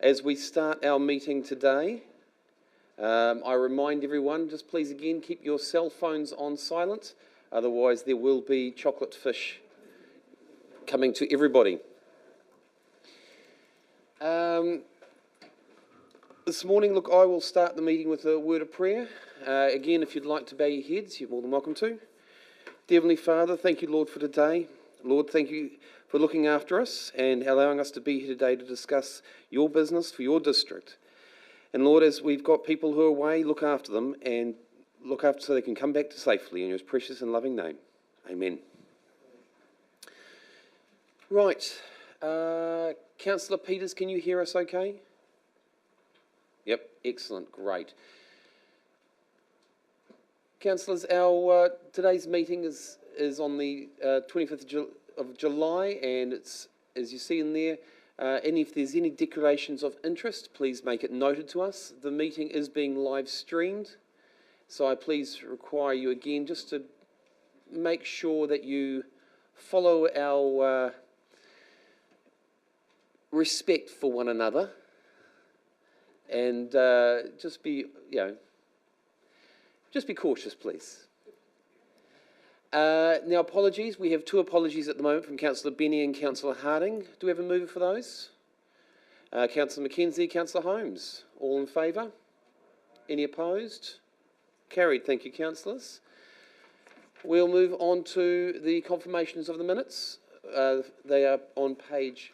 As we start our meeting today, I remind everyone, just please again keep your cell phones on silent, otherwise there will be chocolate fish coming to everybody. This morning, look, I will start the meeting with a word of prayer. Again, if you'd like to bow your heads, you're more than welcome to. Dear Heavenly Father, thank you, Lord, for today. Lord, thank you for looking after us and allowing us to be here today to discuss your business for your district. And Lord, as we've got people who are away, look after them and look after so they can come back to safely in your precious and loving name. Amen. Right. Councillor Peters, can you hear us okay? Yep, excellent, great. Councillors, our today's meeting is on the 25th of July, and it's, as you see in there, and if there's any declarations of interest, please make it noted to us. The meeting is being live streamed, so I please require you again just to make sure that you follow our respect for one another, and just be cautious, please. Now, apologies. We have two apologies at the moment from Councillor Benny and Councillor Harding. Do we have a mover for those? Councillor McKenzie, Councillor Holmes. All in favour? Any opposed? Carried. Thank you, councillors. We'll move on to the confirmations of the minutes. They are on page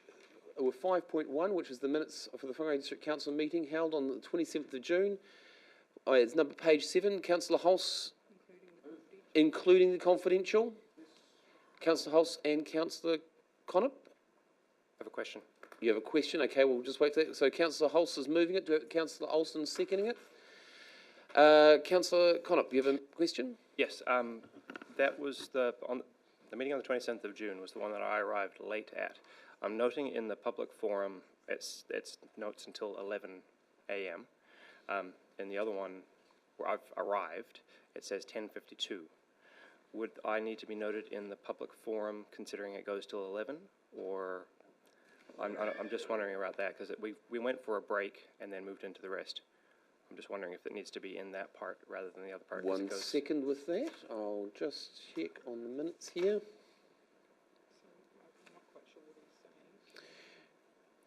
5.1, which is the minutes for the Whangarei District Council meeting held on the 27th of June. It's number page 7. Councillor Hulse, including the confidential. Councillor Hulse and Councillor Connop. I have a question. You have a question? Okay, we'll just wait for that. So Councillor Hulse is moving it. Do we have Councillor Olsen seconding it? Councillor Connop, you have a question? Yes. That was the meeting on the 27th of June was the one that I arrived late at. I'm noting in the public forum it's notes until 11 a.m. In the other one where I've arrived, it says 10:52. Would I need to be noted in the public forum considering it goes till 11, or I'm just wondering about that because we went for a break and then moved into the rest. I'm just wondering if it needs to be in that part rather than the other part. 1 second with that. I'll just check on the minutes here.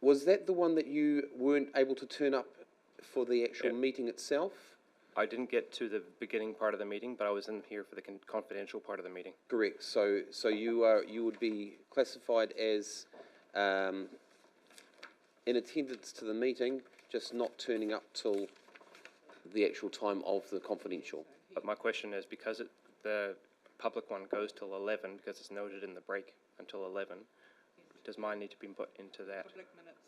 Was that the one that you weren't able to turn up for the actual meeting itself? I didn't get to the beginning part of the meeting, but I was in here for the confidential part of the meeting. Correct. So you would be classified as in attendance to the meeting, just not turning up till the actual time of the confidential. But my question is, because the public one goes till 11, because it's noted in the break until 11, does mine need to be put into that? Public minutes.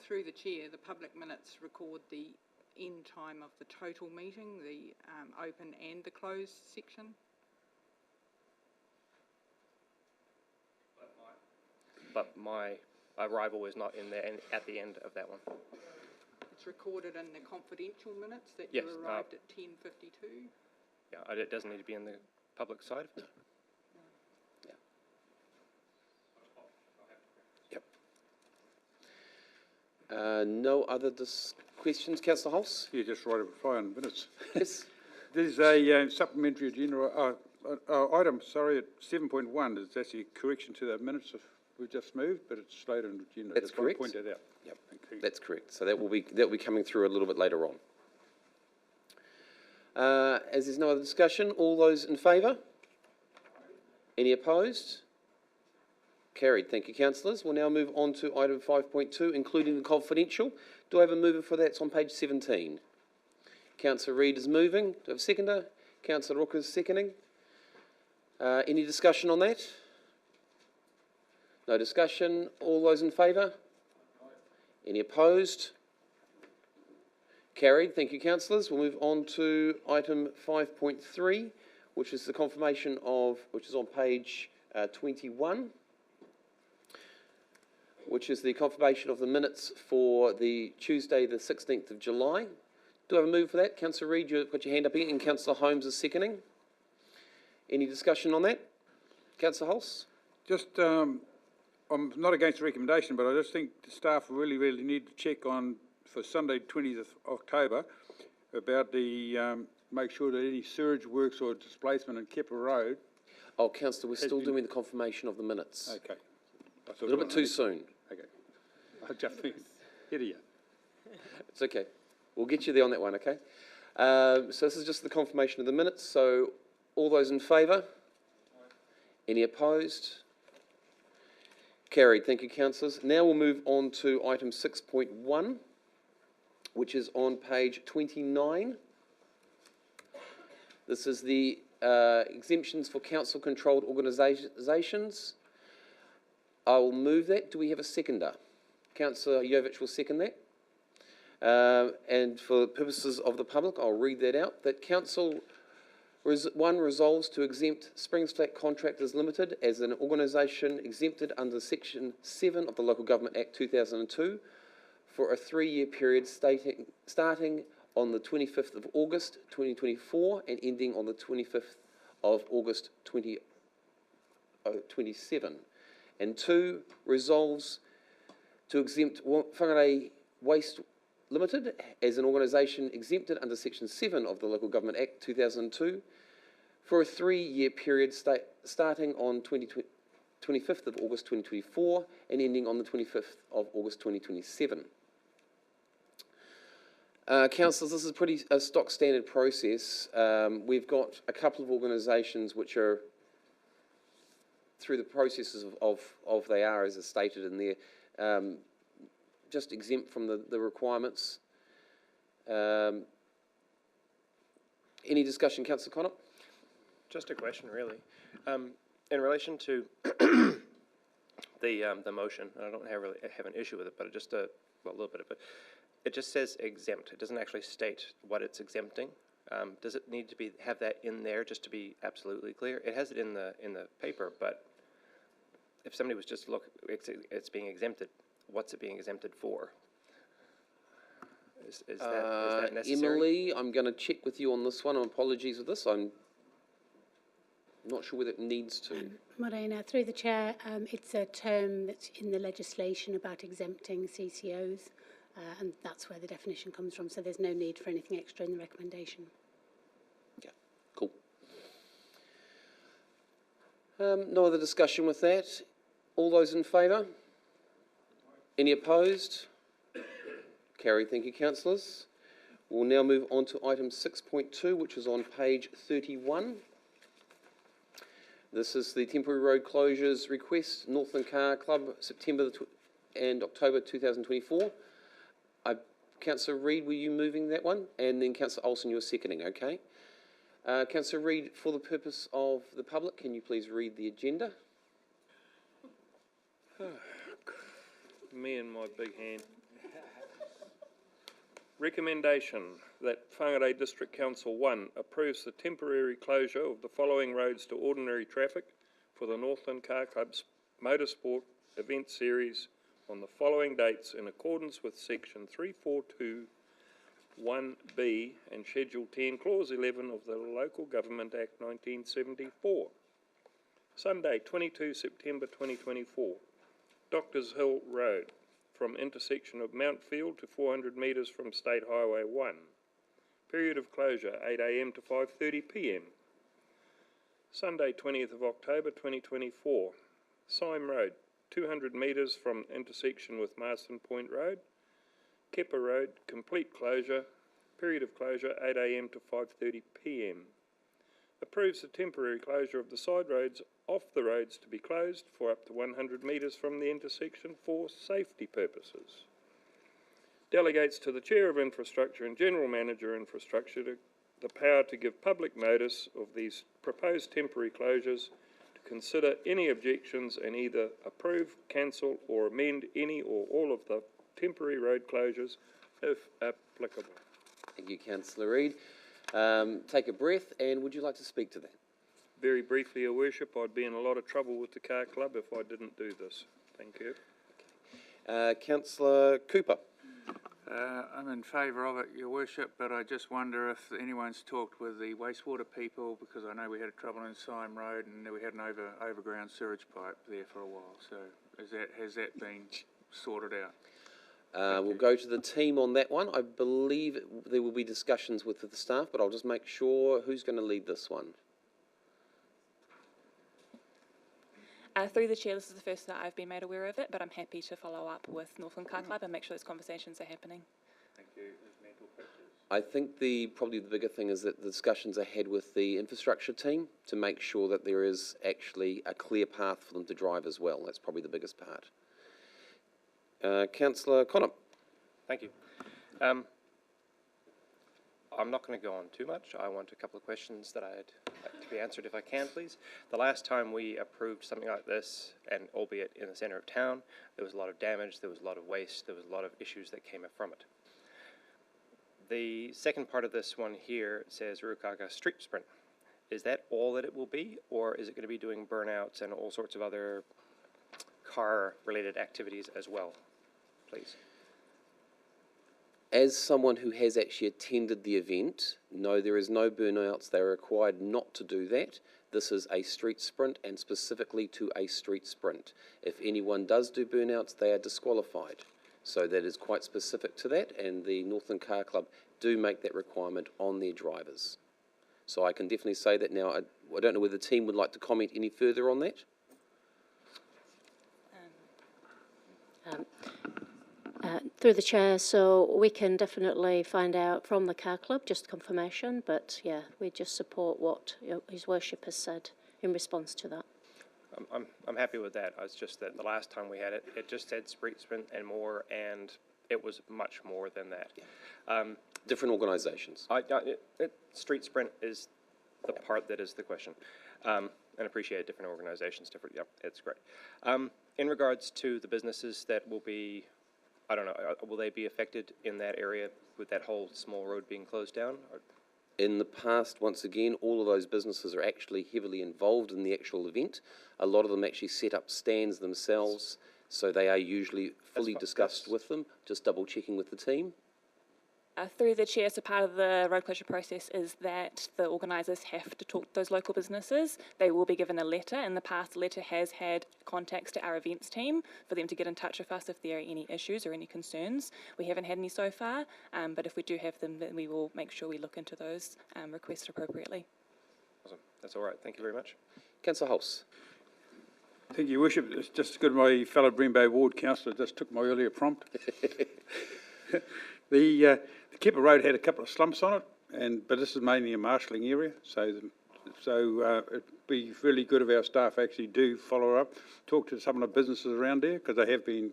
Through the chair, the public minutes record the end time of the total meeting, the open and the closed section. But my arrival is not in there at the end of that one. It's recorded in the confidential minutes that Yes, you arrived at 10:52. Yeah, it doesn't need to be in the public side. No other questions, Councillor Hulse? Yeah, just write a reply on minutes. Yes. There's a supplementary agenda item, sorry, at 7.1. There's actually a correction to the minutes we've just moved, but it's later in the agenda. That's correct. Point that out. Yep, that's correct. So that will be coming through a little bit later on. As there's no other discussion, all those in favour? Any opposed? Carried. Thank you, councillors. We'll now move on to item 5.2, including the confidential. Do I have a mover for that? It's on page 17. Councillor Reid is moving. Do I have a seconder? Councillor Rook is seconding. Any discussion on that? No discussion. All those in favour? Any opposed? Carried. Thank you, councillors. We'll move on to item 5.3, which is the confirmation of, which is on page 21. Which is the confirmation of the minutes for the Tuesday, the 16th of July. Do I have a move for that? Councillor Reid, you've got your hand up here, and Councillor Holmes is seconding. Any discussion on that? Councillor Hulse? Just I'm not against the recommendation, but I just think the staff really need to check on, for Sunday 20th of October, about the, make sure that any sewage works or displacement in Kepper Road. Oh, councillor, we're still doing the confirmation of the minutes. Okay. A little bit too soon. Okay. I just think, here you. It's okay. We'll get you there on that one, okay? So this is just the confirmation of the minutes. So all those in favour? Any opposed? Carried. Thank you, councillors. Now we'll move on to item 6.1, which is on page 29. This is the exemptions for council-controlled organisations. I will move that. Do we have a seconder? Councillor Jovic will second that. And for the purposes of the public, I'll read that out. That Council 1 resolves to exempt Springs Flat Contractors Limited as an organisation exempted under Section 7 of the Local Government Act 2002 for a 3-year period starting on the 25th of August 2024 and ending on the 25th of August 2027. And 2, resolves to exempt Whangarei Waste Limited as an organisation exempted under Section 7 of the Local Government Act 2002 for a 3-year period starting on 25th of August 2024 and ending on the 25th of August 2027. Councillors, this is a stock standard process. We've got a couple of organisations which are through the processes of they are, as is stated in there, just exempt from the requirements. Any discussion, Councillor Connor? Just a question, really. In relation to the motion, and I don't really have an issue with it, but just a little bit of it. It just says exempt. It doesn't actually state what it's exempting. Does it need to have that in there just to be absolutely clear? It has it in the paper, but if somebody was just it's being exempted. What's it being exempted for? Is that necessary? Emily, I'm going to check with you on this one. Apologies with this. I'm not sure whether it needs to. Morena, through the chair, it's a term that's in the legislation about exempting CCOs, and that's where the definition comes from, so there's no need for anything extra in the recommendation. Okay, cool. No other discussion with that. All those in favour? Any opposed? Carried. Thank you, councillors. We'll now move on to item 6.2, which is on page 31. This is the temporary road closures request, Northland Car Club, September and October 2024. Councillor Reid, were you moving that one? And then Councillor Olsen, you were seconding, okay. Councillor Reid, for the purpose of the public, can you please read the agenda? Me and my big hand. Recommendation that Whangarei District Council 1 approves the temporary closure of the following roads to ordinary traffic for the Northland Car Club's Motorsport event series on the following dates in accordance with Section 342(1)(b) and Schedule 10, Clause 11 of the Local Government Act 1974. Sunday, 22 September 2024. Doctors Hill Road, from intersection of Mount Field to 400 metres from State Highway 1. Period of closure, 8 a.m. to 5:30 p.m. Sunday, 20th of October 2024. Syme Road, 200 metres from intersection with Marston Point Road. Kepper Road, complete closure. Period of closure, 8 a.m. to 5:30 p.m. Approves the temporary closure of the side roads off the roads to be closed for up to 100 metres from the intersection for safety purposes. Delegates to the Chair of Infrastructure and General Manager Infrastructure the power to give public notice of these proposed temporary closures, to consider any objections and either approve, cancel or amend any or all of the temporary road closures if applicable. Thank you, Councillor Reid. Take a breath, and would you like to speak to that? Very briefly, Your Worship, I'd be in a lot of trouble with the car club if I didn't do this. Thank you. Councillor Cooper. I'm in favour of it, Your Worship, but I just wonder if anyone's talked with the wastewater people, because I know we had trouble in Syme Road and we had an overground sewage pipe there for a while, so has that been sorted out? We'll go to the team on that one. I believe there will be discussions with the staff, but I'll just make sure who's going to lead this one. Through the chair, this is the first that I've been made aware of it, but I'm happy to follow up with Northland Car Club and make sure those conversations are happening. Thank you. Ms. Mental Pictures. I think probably the bigger thing is that the discussions are had with the infrastructure team to make sure that there is actually a clear path for them to drive as well. That's probably the biggest part. Councillor Connor. Thank you. I'm not going to go on too much. I want a couple of questions that I'd like to be answered if I can, please. The last time we approved something like this, and albeit in the centre of town, there was a lot of damage, there was a lot of waste, there was a lot of issues that came from it. The second part of this one here says Ruakaga Street Sprint. Is that all that it will be, or is it going to be doing burnouts and all sorts of other car-related activities as well, please? As someone who has actually attended the event, no, there is no burnouts. They are required not to do that. This is a street sprint and specifically to a street sprint. If anyone does do burnouts, they are disqualified. So that is quite specific to that, and the Northland Car Club do make that requirement on their drivers. So I can definitely say that now. I don't know whether the team would like to comment any further on that. Through the chair, so we can definitely find out from the car club, just confirmation, but yeah, we just support what His Worship has said in response to that. I'm happy with that. It's just that the last time we had it, it just said street sprint and more, and it was much more than that. Different organisations. Street sprint is the part that is the question, and appreciate different organisations. Different, yep, it's great. In regards to the businesses that will be, I don't know, will they be affected in that area with that whole small road being closed down? Or? In the past, once again, all of those businesses are actually heavily involved in the actual event. A lot of them actually set up stands themselves, so they are usually fully discussed with them, just double checking with the team. Through the chair, so part of the road closure process is that the organisers have to talk to those local businesses. They will be given a letter. In the past, the letter has had contacts to our events team for them to get in touch with us if there are any issues or any concerns. We haven't had any so far, but if we do have them, then we will make sure we look into those requests appropriately. Awesome. That's all right. Thank you very much. Councillor Hulse. Thank you, Your Worship. It's just good my fellow Bream Bay Ward councillor just took my earlier prompt. The Kepper Road had a couple of slumps on it, but this is mainly a marshalling area, so it'd be really good if our staff actually do follow up, talk to some of the businesses around there, because they have been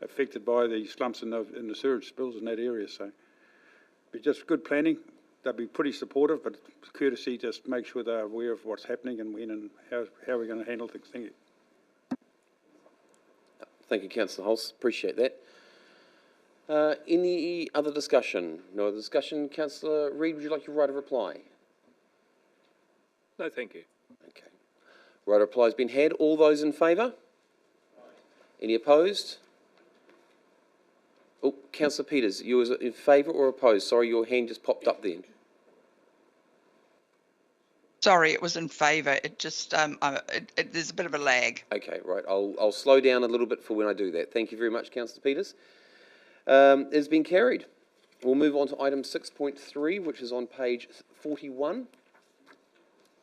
affected by the slumps in the sewage spills in that area. So, be just good planning. They'll be pretty supportive, but courtesy, just make sure they're aware of what's happening and when and how we're going to handle things. Thank you. Thank you, Councillor Hulse. Appreciate that. Any other discussion? No other discussion. Councillor Reid, would you like your right of reply? No, thank you. Okay. Right of reply has been had. All those in favour? Any opposed? Oh, Councillor Peters, you was in favour or opposed? Sorry, your hand just popped up then. Sorry, it was in favour. It just, there's a bit of a lag. Okay, right. I'll slow down a little bit for when I do that. Thank you very much, Councillor Peters. It has been carried. We'll move on to item 6.3, which is on page 41.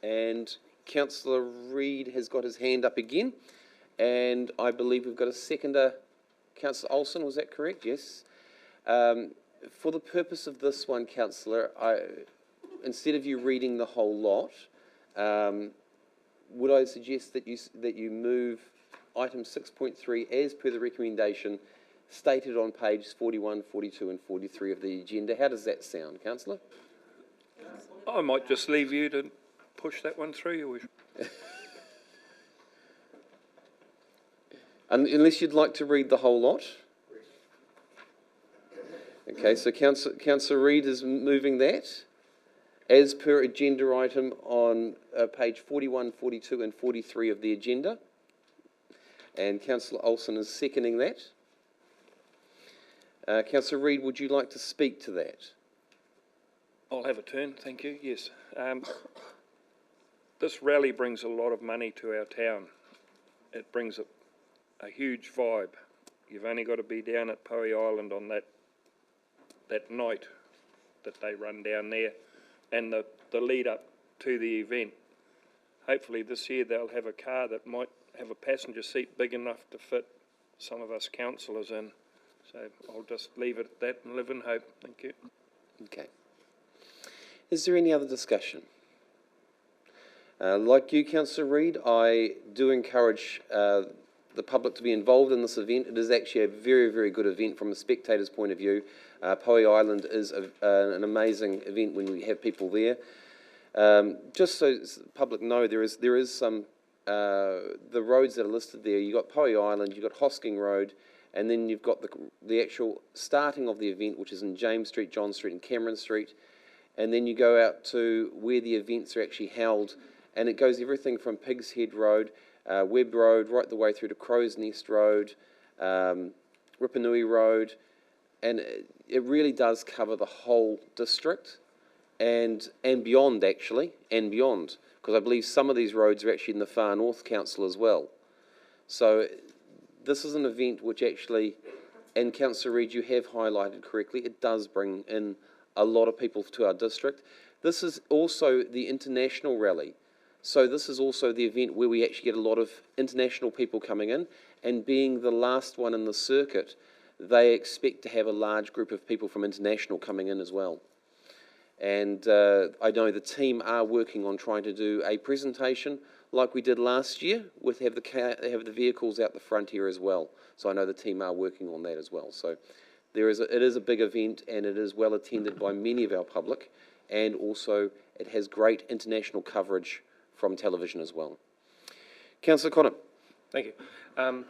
And Councillor Reid has got his hand up again. And I believe we've got a seconder. Councillor Olsen, was that correct? Yes. For the purpose of this one, Councillor, instead of you reading the whole lot, would I suggest that you move item 6.3 as per the recommendation stated on pages 41, 42 and 43 of the agenda? How does that sound, Councillor? I might just leave you to push that one through, Your Worship. Unless you'd like to read the whole lot. Okay, so Councillor Reid is moving that as per agenda item on page 41, 42 and 43 of the agenda. And Councillor Olsen is seconding that. Councillor Reid, would you like to speak to that? I'll have a turn, thank you, yes. This rally brings a lot of money to our town. It brings a huge vibe. You've only got to be down at Poe Island on that night that they run down there, and the lead up to the event. Hopefully this year they'll have a car that might have a passenger seat big enough to fit some of us councillors in. So I'll just leave it at that and live in hope. Thank you. Okay. Is there any other discussion? Like you, Councillor Reid, I do encourage the public to be involved in this event. It is actually a very, very good event from a spectator's point of view. Poe Island is an amazing event when we have people there. Just so the public know, there is some the roads that are listed there. You've got Poe Island, you've got Hosking Road, and then you've got the actual starting of the event, which is in James Street, John Street and Cameron Street. And then you go out to where the events are actually held, and it goes everything from Pigs Head Road, Webb Road, right the way through to Crow's Nest Road, Ripanui Road, and it really does cover the whole district and beyond, actually, and beyond, because I believe some of these roads are actually in the Far North Council as well. So this is an event which actually, and Councillor Reid, you have highlighted correctly, it does bring in a lot of people to our district. This is also the international rally. So this is also the event where we actually get a lot of international people coming in, and being the last one in the circuit, they expect to have a large group of people from international coming in as well. And I know the team are working on trying to do a presentation like we did last year, with have the vehicles out the front here as well. So I know the team are working on that as well. So it is a big event, and it is well attended by many of our public, and also it has great international coverage from television as well. Councillor Connor. Thank you.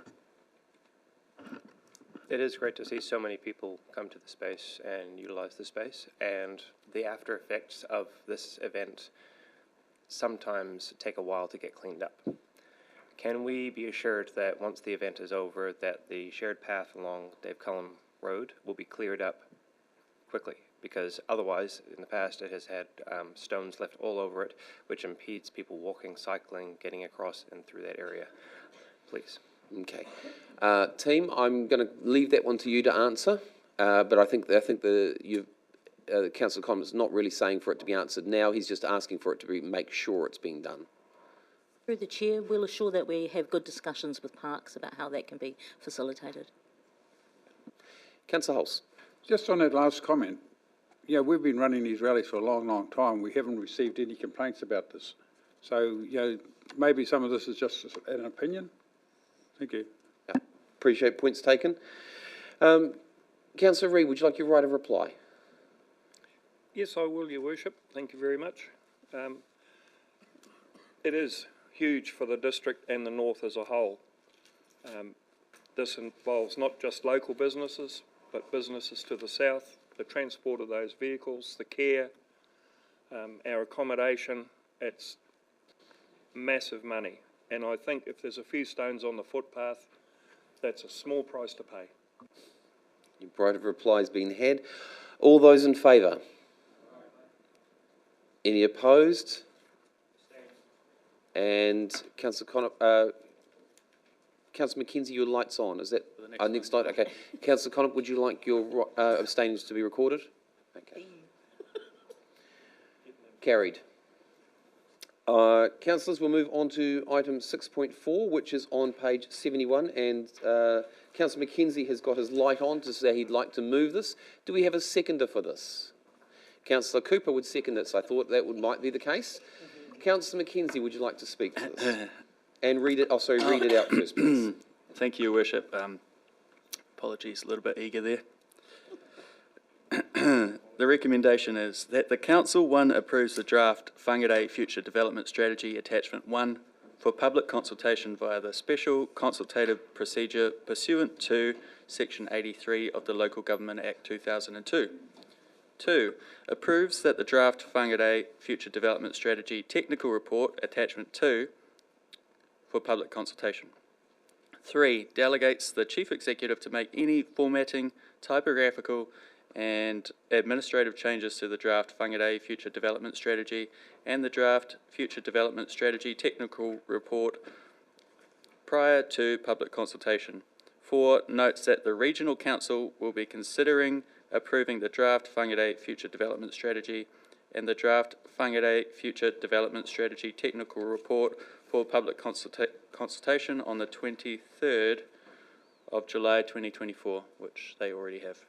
It is great to see so many people come to the space and utilise the space, and the after effects of this event sometimes take a while to get cleaned up. Can we be assured that once the event is over, that the shared path along Dave Cullen Road will be cleared up quickly? Because otherwise, in the past, it has had stones left all over it, which impedes people walking, cycling, getting across and through that area. Please. Okay. Team, I'm going to leave that one to you to answer, but I think Councillor Collins is not really saying for it to be answered now. He's just asking for it to make sure it's being done. Through the Chair, we'll assure that we have good discussions with Parks about how that can be facilitated. Councillor Hulse. Just on that last comment, you know, we've been running these rallies for a long, long time. We haven't received any complaints about this. So, you know, maybe some of this is just an opinion. Thank you. Yeah, appreciate points taken. Councillor Reid, would you like your right of reply? Yes, I will, Your Worship. Thank you very much. It is huge for the district and the north as a whole. This involves not just local businesses, but businesses to the south, the transport of those vehicles, the care, our accommodation. It's massive money. And I think if there's a few stones on the footpath, that's a small price to pay. Your right of reply has been had. All those in favour? Any opposed? And Councillor Connor, Councillor McKenzie, your light's on. Is that our next light? Okay. Councillor Connor, would you like your abstainings to be recorded? Okay. Carried. Councillors, we'll move on to item 6.4, which is on page 71, and Councillor McKenzie has got his light on to say he'd like to move this. Do we have a seconder for this? Councillor Cooper would second it, so I thought that might be the case. Councillor McKenzie, would you like to speak to this? And read it, read it out first, please. Thank you, Your Worship. Apologies, a little bit eager there. The recommendation is that the Council, 1, approves the draft Whangarei Future Development Strategy Attachment 1 for public consultation via the Special Consultative Procedure pursuant to Section 83 of the Local Government Act 2002. 2, approves that the draft Whangarei Future Development Strategy Technical Report Attachment 2 for public consultation. 3, delegates the Chief Executive to make any formatting, typographical and administrative changes to the draft Whangarei Future Development Strategy and the draft Future Development Strategy Technical Report prior to public consultation. 4 notes that the Regional Council will be considering approving the draft Whangarei Future Development Strategy and the draft Whangarei Future Development Strategy Technical Report for public consultation on the 23rd of July 2024, which they already have.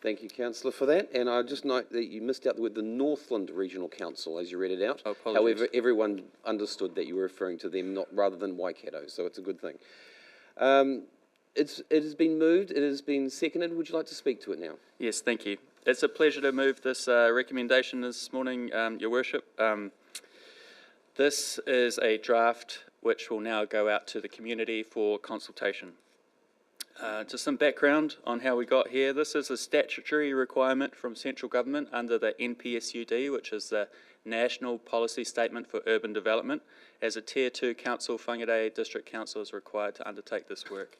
Thank you, Councillor, for that. And I just note that you missed out the word the Northland Regional Council as you read it out. Oh, apologies. However, everyone understood that you were referring to them rather than Waikato, so it's a good thing. It has been moved, it has been seconded. Would you like to speak to it now? Yes, thank you. It's a pleasure to move this recommendation this morning, Your Worship. This is a draft which will now go out to the community for consultation. Just some background on how we got here. This is a statutory requirement from central government under the NPSUD, which is the National Policy Statement for Urban Development. As a Tier 2 council, Whangarei District Council is required to undertake this work.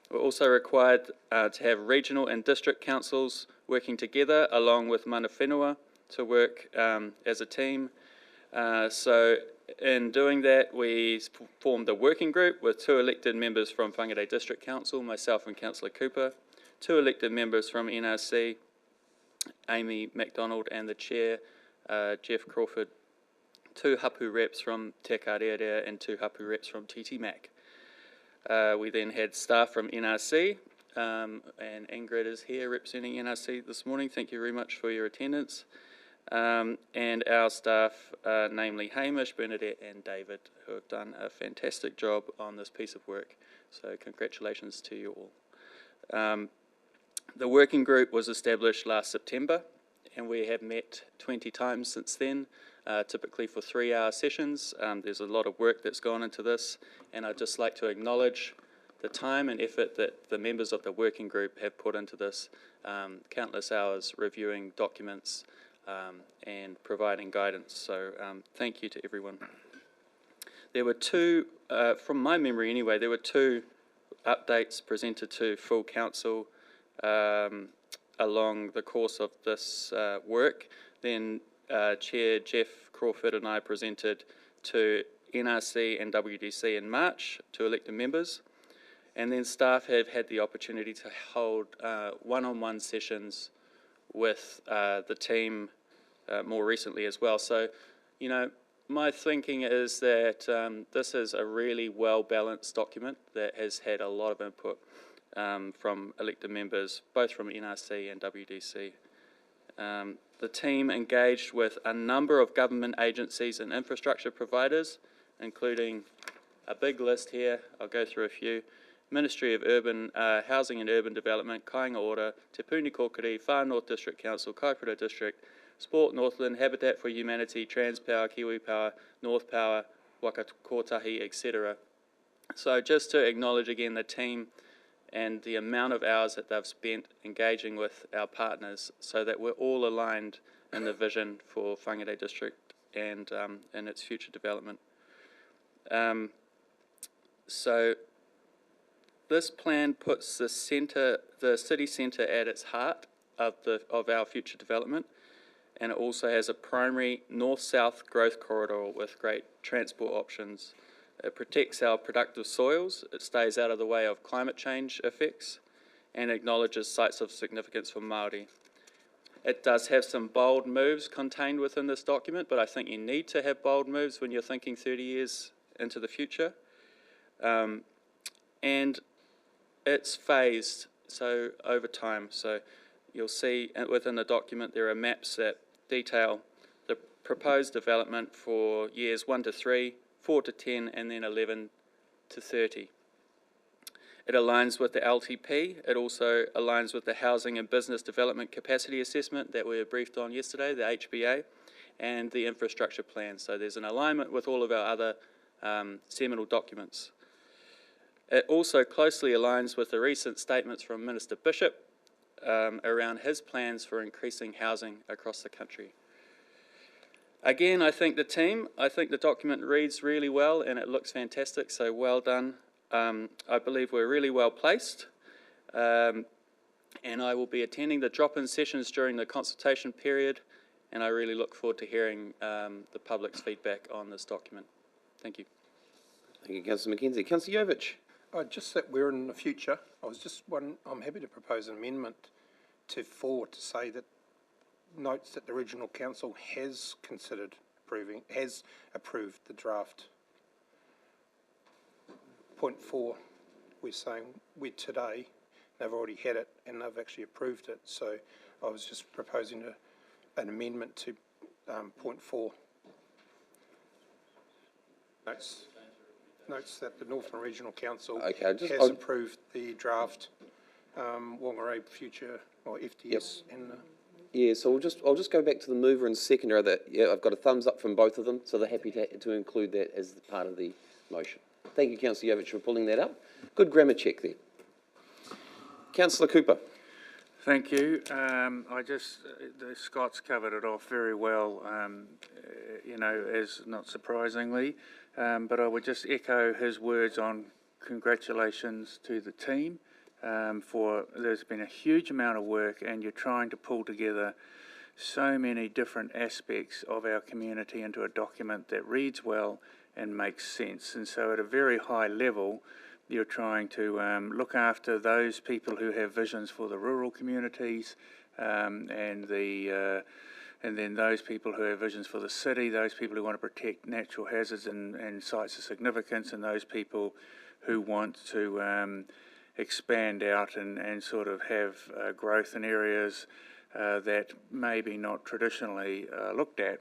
We're also required to have regional and district councils working together along with mana whenua to work as a team. So in doing that, we formed a working group with 2 elected members from Whangarei District Council, myself and Councillor Cooper, 2 elected members from NRC, Amy MacDonald, and the Chair, Jeff Crawford, 2 hapu reps from Te Karearea and 2 hapu reps from TTMAC. We then had staff from NRC, and Ingrid is here representing NRC this morning. Thank you very much for your attendance. And our staff, namely Hamish, Bernadette and David, who have done a fantastic job on this piece of work. So congratulations to you all. The working group was established last September, and we have met 20 times since then, typically for 3-hour sessions. There's a lot of work that's gone into this, and I'd just like to acknowledge the time and effort that the members of the working group have put into this, countless hours reviewing documents and providing guidance. So thank you to everyone. There were 2, from my memory anyway, there were 2 updates presented to full council along the course of this work. Then Chair Jeff Crawford and I presented to NRC and WDC in March to elected members. And then staff have had the opportunity to hold one-on-one sessions with the team more recently as well. So, you know, my thinking is that this is a really well-balanced document that has had a lot of input from elected members, both from NRC and WDC. The team engaged with a number of government agencies and infrastructure providers, including a big list here. I'll go through a few. Ministry of Urban Housing and Urban Development, Kāinga Ora, Te Puni Kōkiri, Far North District Council, Kaipara District, Sport Northland, Habitat for Humanity, Transpower, Kiwi Power, North Power, Waka Kotahi, etc. So just to acknowledge again the team and the amount of hours that they've spent engaging with our partners so that we're all aligned in the vision for Whangarei District and in its future development. So this plan puts the city centre at its heart of our future development, and it also has a primary north-south growth corridor with great transport options. It protects our productive soils, it stays out of the way of climate change effects, and acknowledges sites of significance for Māori. It does have some bold moves contained within this document, but I think you need to have bold moves when you're thinking 30 years into the future. And it's phased, so over time. So you'll see within the document there are maps that detail the proposed development for years 1 to 3, 4 to 10, and then 11 to 30. It aligns with the LTP. It also aligns with the Housing and Business Development Capacity Assessment that we were briefed on yesterday, the HBA, and the infrastructure plan. So there's an alignment with all of our other seminal documents. It also closely aligns with the recent statements from Minister Bishop around his plans for increasing housing across the country. Again, I think the document reads really well and it looks fantastic, so well done. I believe we're really well placed, and I will be attending the drop-in sessions during the consultation period, and I really look forward to hearing the public's feedback on this document. Thank you. Thank you, Councillor Mackenzie. Councillor Jovich. Just that we're in the future, I'm happy to propose an amendment to 4 to say that notes that the regional council has approved the draft. Point 4, we're saying today, they've already had it and they've actually approved it. So I was just proposing an amendment to point 4. Notes that the Northern Regional Council has approved the draft Whangarei future or FTS. Yeah, so I'll just go back to the mover and seconder. I've got a thumbs up from both of them, so they're happy to include that as part of the motion. Thank you, Councillor Jovich, for pulling that up. Good grammar check there. Councillor Cooper. Thank you. Scott's covered it off very well, as not surprisingly. But I would just echo his words on congratulations to the team for there's been a huge amount of work and you're trying to pull together so many different aspects of our community into a document that reads well and makes sense. And so at a very high level, you're trying to look after those people who have visions for the rural communities and then those people who have visions for the city, those people who want to protect natural hazards and sites of significance, and those people who want to expand out and sort of have growth in areas that maybe not traditionally looked at.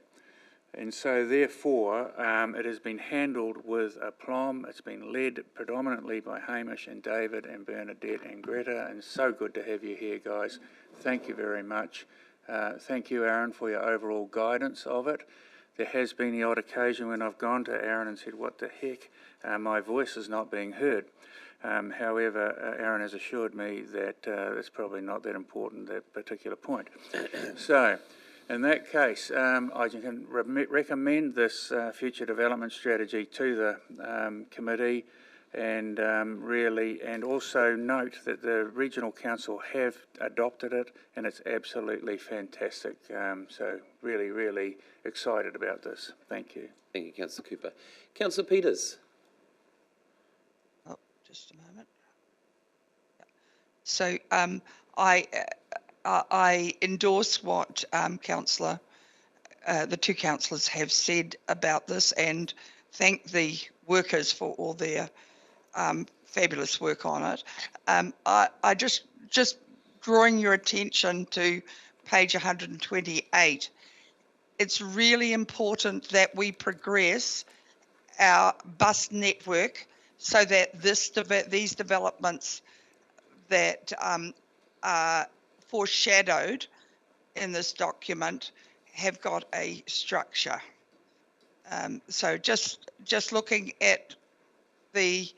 And so therefore it has been handled with aplomb. It's been led predominantly by Hamish and David and Bernadette and Greta, and so good to have you here, guys. Thank you very much. Thank you, Aaron, for your overall guidance of it. There has been the odd occasion when I've gone to Aaron and said, what the heck, my voice is not being heard. However, Aaron has assured me that it's probably not that important, that particular point. So, in that case, I can recommend this future development strategy to the committee, and and also note that the Regional Council have adopted it, and it's absolutely fantastic. So really, really excited about this. Thank you. Thank you, Councillor Cooper. Councillor Peters. Oh, just a moment. So I endorse what the two councillors have said about this, and thank the workers for all their fabulous work on it. I just drawing your attention to page 128. It's really important that we progress our bus network so that these developments that are foreshadowed in this document have got a structure. So just looking at the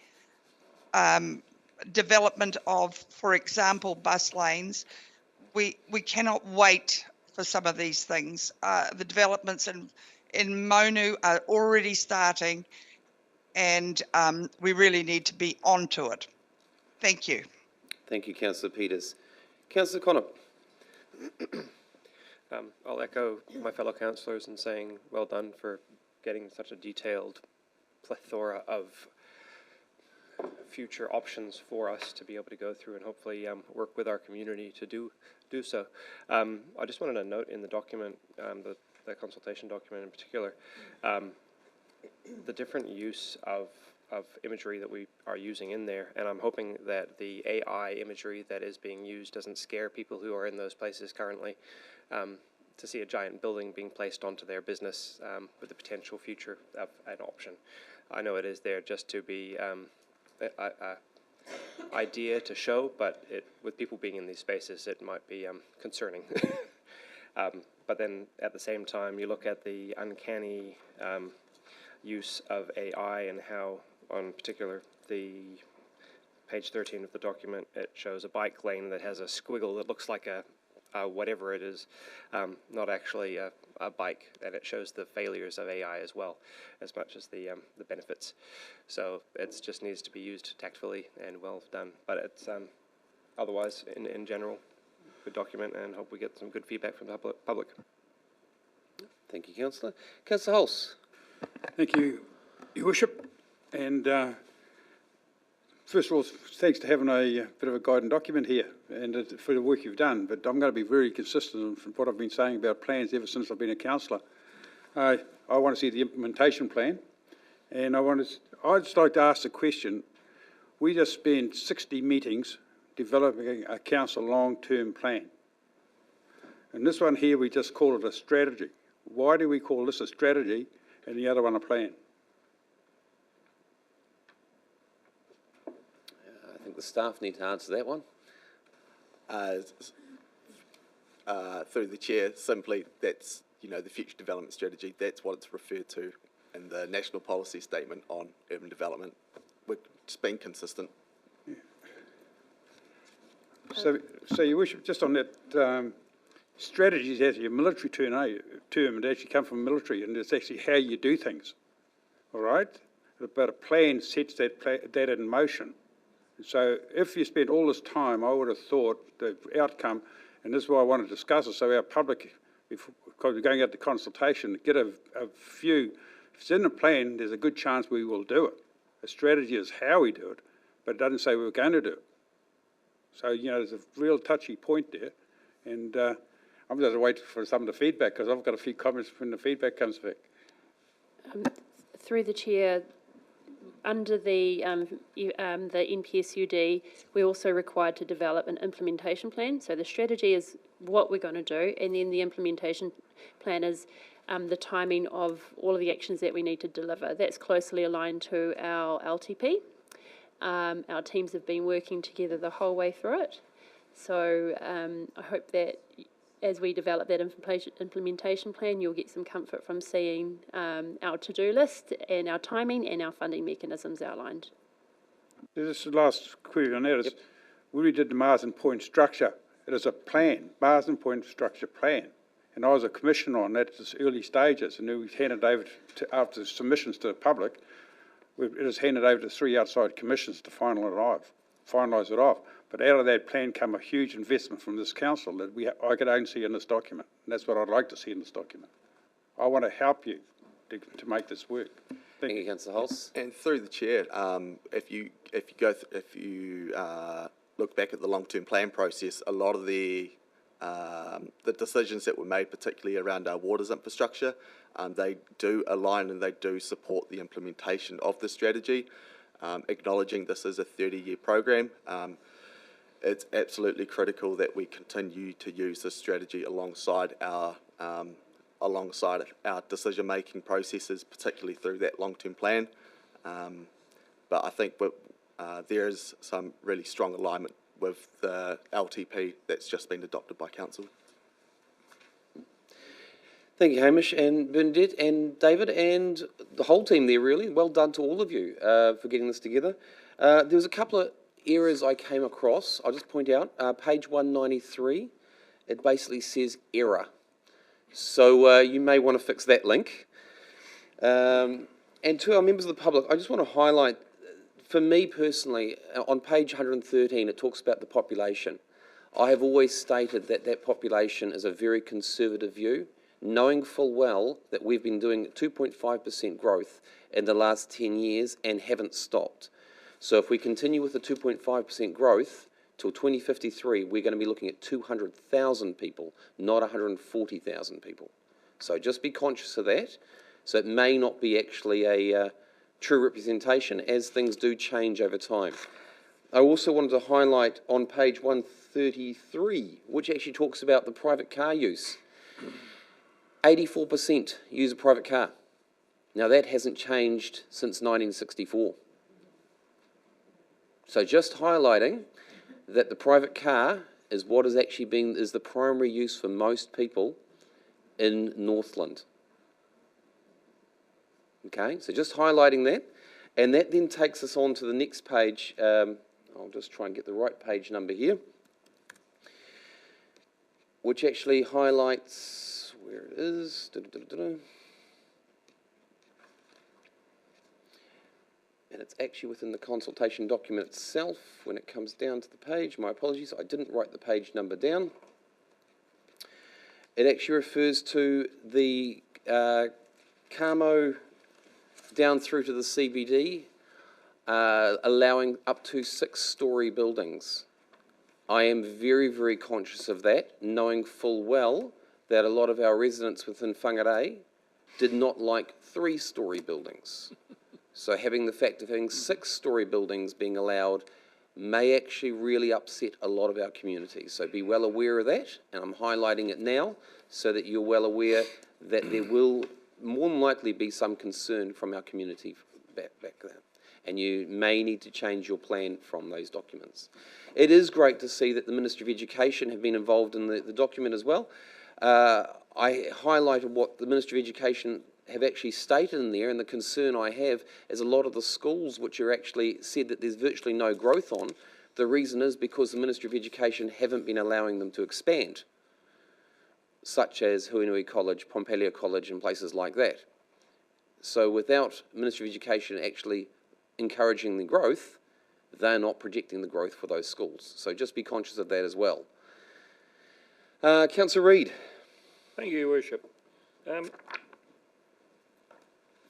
development of, for example, bus lanes, we cannot wait for some of these things. The developments in Monu are already starting, and we really need to be onto it. Thank you. Thank you, Councillor Peters. Councillor Connor. I'll echo my fellow councillors in saying well done for getting such a detailed plethora of future options for us to be able to go through and hopefully work with our community to do so. I just wanted to note in the document, the consultation document in particular, the different use of imagery that we are using in there, and I'm hoping that the AI imagery that is being used doesn't scare people who are in those places currently to see a giant building being placed onto their business with the potential future of an option. I know it is there just to be an idea to show, but with people being in these spaces, it might be concerning. But then at the same time, you look at the uncanny use of AI and how, on particular, the page 13 of the document, it shows a bike lane that has a squiggle that looks like a whatever it is, not actually a bike, and it shows the failures of AI as well, as much as the benefits. So it just needs to be used tactfully and well done. But it's otherwise, in general, good document, and hope we get some good feedback from the public. Thank you, Councillor. Councillor Hulse. Thank you, Your Worship. And first of all, thanks to having a bit of a guiding document here and for the work you've done. But I'm going to be very consistent from what I've been saying about plans ever since I've been a councillor. I want to see the implementation plan, and I'd just like to ask the question. We just spent 60 meetings developing a council long-term plan. And this one here, we just call it a strategy. Why do we call this a strategy and the other one a plan? I think the staff need to answer that one. Through the chair, simply that's, the future development strategy, that's what it's referred to in the national policy statement on urban development. We're just being consistent. Yeah. So your worship, just on that, strategy is actually a military term, it actually comes from military, and it's actually how you do things, all right? But a plan sets that in motion. So if you spend all this time, I would have thought the outcome, and this is why I want to discuss it, so our public, because we're going out to consultation, get a view. If it's in a plan, there's a good chance we will do it. A strategy is how we do it, but it doesn't say we're going to do it. So, there's a real touchy point there, and I'm going to wait for some of the feedback, because I've got a few comments when the feedback comes back. Through the chair, under the NPSUD, we're also required to develop an implementation plan. So the strategy is what we're going to do, and then the implementation plan is the timing of all of the actions that we need to deliver. That's closely aligned to our LTP. Our teams have been working together the whole way through it. So I hope that as we develop that implementation plan, you'll get some comfort from seeing our to-do list and our timing and our funding mechanisms outlined. This is the last query on that. Is we did the Marsden Point structure. It is a plan, Marsden Point structure plan. And I was a commissioner on that at its early stages, and then we handed over after submissions to the public. It is handed over to 3 outside commissions to finalise it off. But out of that plan come a huge investment from this council that I could only see in this document. And that's what I'd like to see in this document. I want to help you to make this work. Thank you, Councillor Hulse. And through the chair, if you look back at the long-term plan process, a lot of the decisions that were made, particularly around our waters infrastructure, they do align and they do support the implementation of the strategy. Acknowledging this is a 30-year program, it's absolutely critical that we continue to use this strategy alongside our decision-making processes, particularly through that long-term plan. But I think there is some really strong alignment with the LTP that's just been adopted by Council. Thank you, Hamish and Bernadette and David and the whole team there, really. Well done to all of you for getting this together. There was a couple of errors I came across. I'll just point out, page 193, it basically says error. So you may want to fix that link. And to our members of the public, I just want to highlight, for me personally, on page 113, it talks about the population. I have always stated that that population is a very conservative view, knowing full well that we've been doing 2.5% growth in the last 10 years and haven't stopped. So if we continue with the 2.5% growth till 2053, we're going to be looking at 200,000 people, not 140,000 people. So just be conscious of that. So it may not be actually a true representation as things do change over time. I also wanted to highlight on page 133, which actually talks about the private car use. 84% use a private car. Now that hasn't changed since 1964. So just highlighting that the private car is what is actually is the primary use for most people in Northland. Okay, so just highlighting that. And that then takes us on to the next page. I'll just try and get the right page number here, which actually highlights where it is. And it's actually within the consultation document itself when it comes down to the page. My apologies, I didn't write the page number down. It actually refers to the Carmo down through to the CBD allowing up to 6-storey buildings. I am very, very conscious of that, knowing full well that a lot of our residents within Whangarei did not like 3-storey buildings. So having the fact of having 6-storey buildings being allowed may actually really upset a lot of our community. So be well aware of that, and I'm highlighting it now so that you're well aware that there will more than likely be some concern from our community back there. And you may need to change your plan from those documents. It is great to see that the Ministry of Education have been involved in the document as well. I highlighted what the Ministry of Education have actually stated in there, and the concern I have is a lot of the schools which are actually said that there's virtually no growth on. The reason is because the Ministry of Education haven't been allowing them to expand, such as Huinui College, Pompelia College and places like that. So without Ministry of Education actually encouraging the growth, they're not projecting the growth for those schools. So just be conscious of that as well. Councillor Reid. Thank you, Your Worship.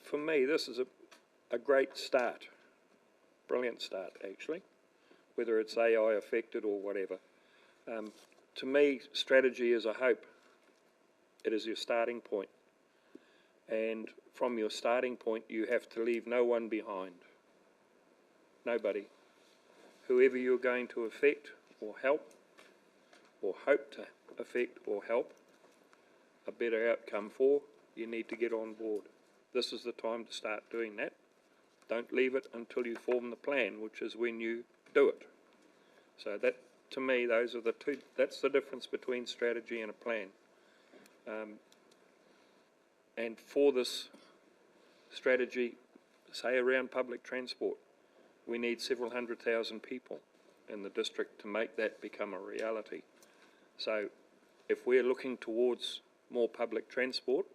For me, this is a great start. Brilliant start, actually, whether it's AI affected or whatever. To me, strategy is a hope. It is your starting point. And from your starting point, you have to leave no one behind. Nobody. Whoever you're going to affect or help, or hope to affect or help a better outcome for, you need to get on board. This is the time to start doing that. Don't leave it until you form the plan, which is when you do it. So that, to me, those are the two, that's the difference between strategy and a plan. And for this strategy, say around public transport, we need several 100,000 people in the district to make that become a reality. So if we're looking towards more public transport,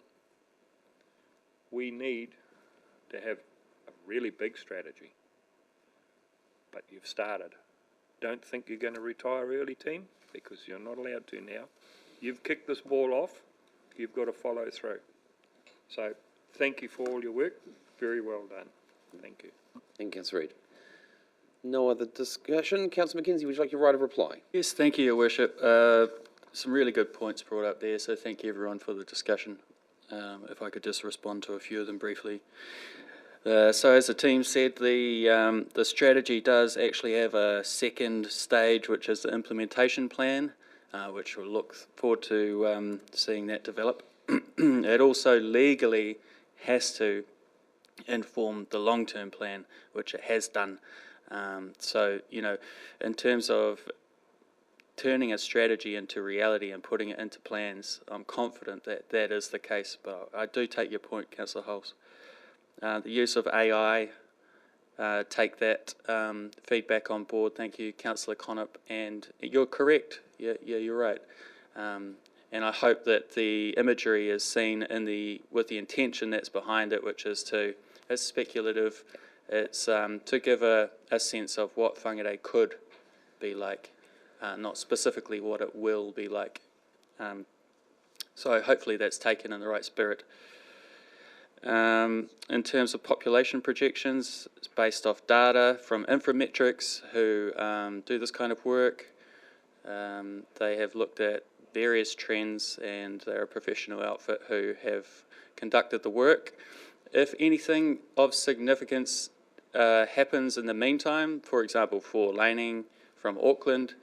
we need to have a really big strategy. But you've started. Don't think you're going to retire early, team, because you're not allowed to now. You've kicked this ball off. You've got to follow through. So thank you for all your work. Very well done. Thank you. Thank you, Councillor Reid. No other discussion. Councillor Mackenzie, would you like your right of reply? Yes, thank you, Your Worship. Some really good points brought up there, so thank you everyone for the discussion. If I could just respond to a few of them briefly. So as the team said, the strategy does actually have a second stage, which is the implementation plan, which we'll look forward to seeing that develop. It also legally has to inform the long-term plan, which it has done. So, you know, in terms of turning a strategy into reality and putting it into plans, I'm confident that that is the case. But I do take your point, Councillor Hulse. The use of AI, take that feedback on board. Thank you, Councillor Connop. And you're correct. Yeah, you're right. And I hope that the imagery is seen in with the intention that's behind it, which is it's speculative. It's to give a sense of what Whangarei could be like, not specifically what it will be like. So hopefully that's taken in the right spirit. In terms of population projections, it's based off data from Inframetrics, who do this kind of work. They have looked at various trends, and they're a professional outfit who have conducted the work. If anything of significance happens in the meantime, for example, for laning from Auckland,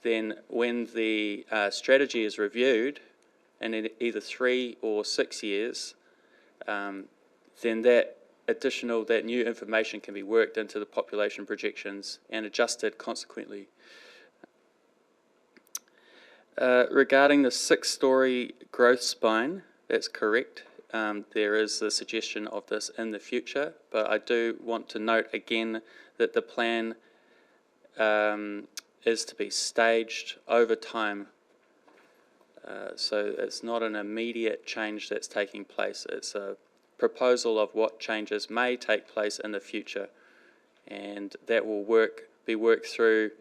then when the strategy is reviewed, and in either 3 or 6 years, then that new information can be worked into the population projections and adjusted consequently. Regarding the 6-storey growth spine, that's correct. There is a suggestion of this in the future, but I do want to note again that the plan is to be staged over time. So it's not an immediate change that's taking place. It's a proposal of what changes may take place in the future, and that will be worked through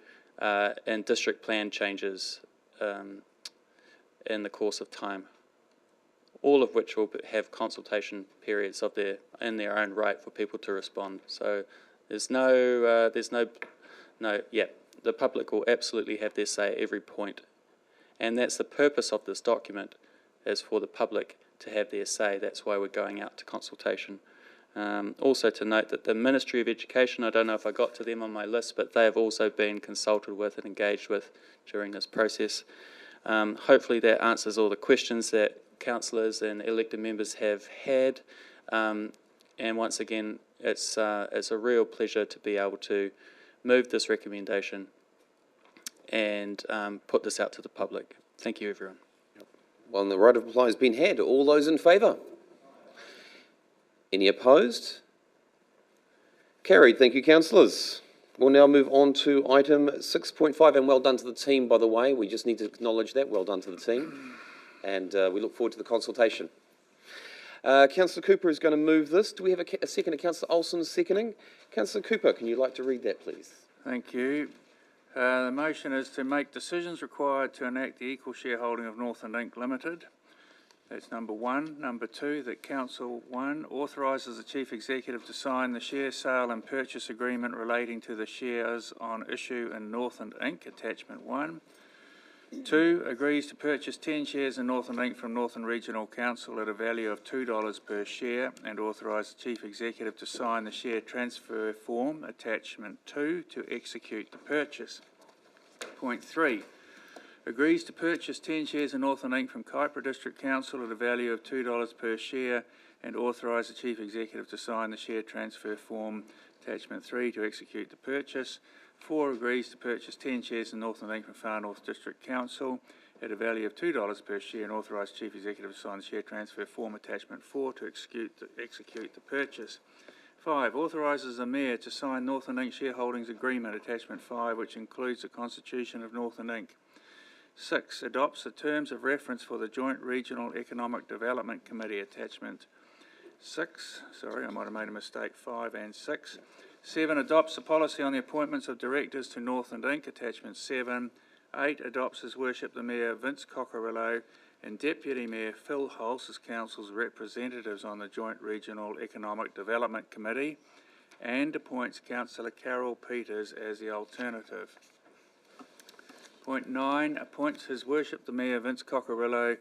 in district plan changes in the course of time, all of which will have consultation periods in their own right for people to respond. So The public will absolutely have their say at every point. And that's the purpose of this document, is for the public to have their say. That's why we're going out to consultation. Also to note that the Ministry of Education, I don't know if I got to them on my list, but they have also been consulted with and engaged with during this process. Hopefully that answers all the questions that councillors and elected members have had. And once again, it's a real pleasure to be able to move this recommendation and put this out to the public. Thank you, everyone. Well, the right of reply has been had. All those in favour? Any opposed? Carried. Thank you, councillors. We'll now move on to item 6.5, and well done to the team, by the way. We just need to acknowledge that. Well done to the team. And we look forward to the consultation. Councillor Cooper is going to move this. Do we have a second? Councillor Olsen seconding. Councillor Cooper, can you like to read that, please? Thank you. The motion is to make decisions required to enact the equal shareholding of Northland Inc Limited. That's number one. Number two, that Council 1 authorises the Chief Executive to sign the share sale and purchase agreement relating to the shares on issue in Northland Inc, attachment 1. 2, agrees to purchase 10 shares in Northland Inc from Northland Regional Council at a value of $2 per share and authorise the Chief Executive to sign the share transfer form, attachment 2, to execute the purchase. Point 3, agrees to purchase 10 shares in Northland Inc from Whangarei District Council at a value of $2 per share and authorise the Chief Executive to sign the share transfer form, attachment 3, to execute the purchase. 4, agrees to purchase 10 shares in Northland Inc from Far North District Council at a value of $2 per share and authorise the Chief Executive to sign the share transfer form, attachment 4, to execute the purchase. 5, authorises the Mayor to sign Northland Inc shareholdings agreement, attachment 5, which includes the constitution of Northland Inc. 6, adopts the terms of reference for the Joint Regional Economic Development Committee, attachment 6. Sorry, I might have made a mistake, 5 and 6. 7, adopts the policy on the appointments of directors to Northland Inc, attachment 7. 8, adopts His Worship the Mayor Vince Cockerillo and Deputy Mayor Phil Hulse as Council's representatives on the Joint Regional Economic Development Committee and appoints Councillor Carol Peters as the alternative. Point 9, appoints His Worship the Mayor Vince Cockerillo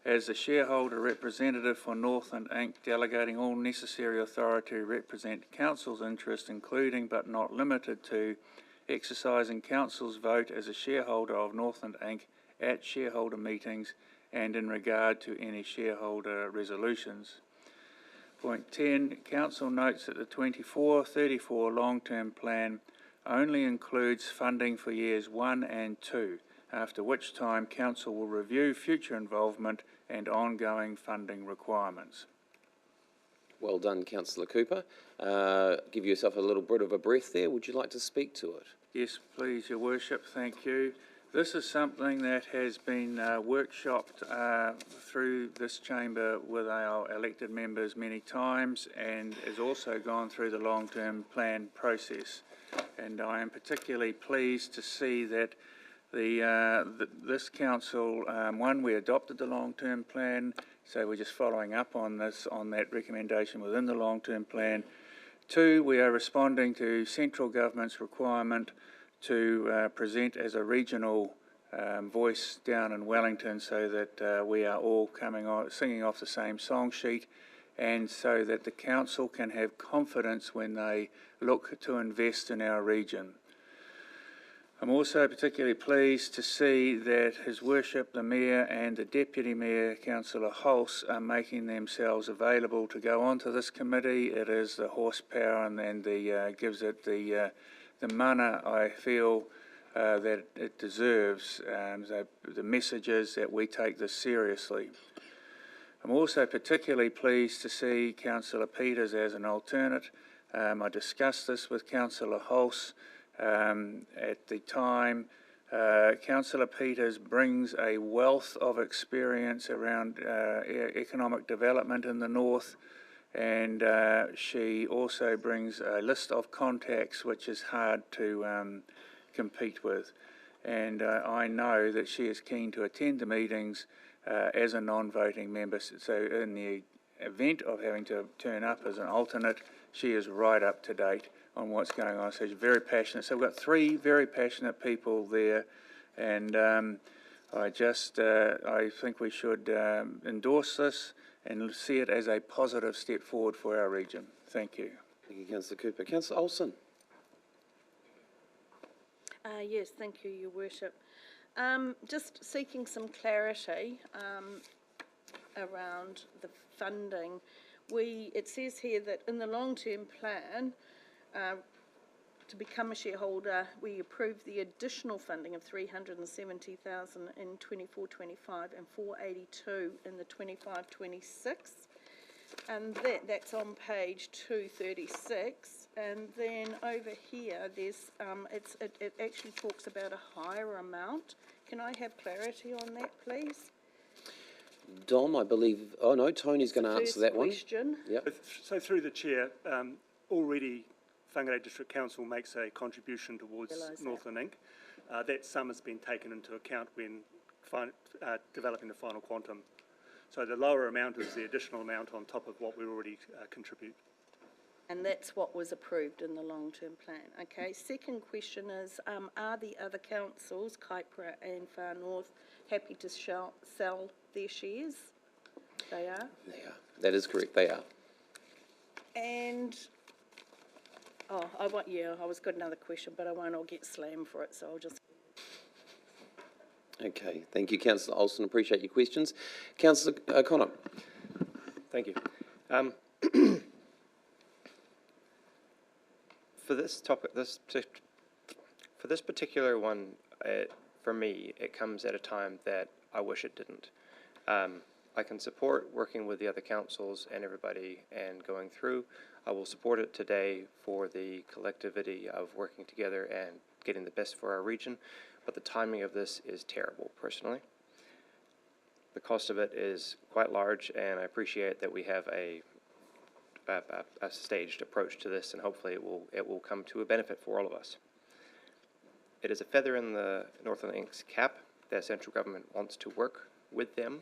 as the shareholder representative for Northland Inc, delegating all necessary authority to represent Council's interest, including but not limited to exercising Council's vote as a shareholder of Northland Inc at shareholder meetings and in regard to any shareholder resolutions. Point 10, Council notes that the 24-34 long-term plan only includes funding for years 1 and 2, after which time Council will review future involvement and ongoing funding requirements. Well done, Councillor Cooper. Give yourself a little bit of a breath there. Would you like to speak to it? Yes, please, Your Worship. Thank you. This is something that has been workshopped through this chamber with our elected members many times and has also gone through the long-term plan process. And I am particularly pleased to see that this council, one, we adopted the long-term plan, so we're just following up on that recommendation within the long-term plan. 2, we are responding to central government's requirement to present as a regional voice down in Wellington so that we are all singing off the same song sheet and so that the council can have confidence when they look to invest in our region. I'm also particularly pleased to see that His Worship the Mayor and the Deputy Mayor, Councillor Hulse, are making themselves available to go onto this committee. It is the horsepower and gives it the mana, I feel, that it deserves. The message is that we take this seriously. I'm also particularly pleased to see Councillor Peters as an alternate. I discussed this with Councillor Hulse at the time. Councillor Peters brings a wealth of experience around economic development in the north, and she also brings a list of contacts which is hard to compete with. And I know that she is keen to attend the meetings as a non-voting member. So in the event of having to turn up as an alternate, she is right up to date on what's going on. So he's very passionate. So we've got 3 very passionate people there, and I think we should endorse this and see it as a positive step forward for our region. Thank you. Thank you, Councillor Cooper. Councillor Olsen. Yes, thank you, Your Worship. Just seeking some clarity around the funding. It says here that in the long-term plan, to become a shareholder, we approve the additional funding of $370,000 in 24-25 and $482 in the 25-26. And that's on page 236. And then over here, there's it actually talks about a higher amount. Can I have clarity on that, please? Dom, I believe. Oh no, Tony's going to answer that one. Question. Yep. So through the chair, already Whangarei District Council makes a contribution towards Northland Inc. That sum has been taken into account when developing the final quantum. So the lower amount is the additional amount on top of what we already contribute. And that's what was approved in the long-term plan. Okay, second question is, are the other councils, Kaipara and Far North, happy to sell their shares? They are? They are. That is correct, they are. And, I was got another question, but I won't, I'll get slammed for it, so I'll just... Okay, thank you, Councillor Olsen. Appreciate your questions. Councillor Connor. Thank you. For this topic, for this particular one, for me, it comes at a time that I wish it didn't. I can support working with the other councils and everybody and going through. I will support it today for the collectivity of working together and getting the best for our region, but the timing of this is terrible, personally. The cost of it is quite large, and I appreciate that we have a staged approach to this, and hopefully it will come to a benefit for all of us. It is a feather in the Northland Inc.'s cap that central government wants to work with them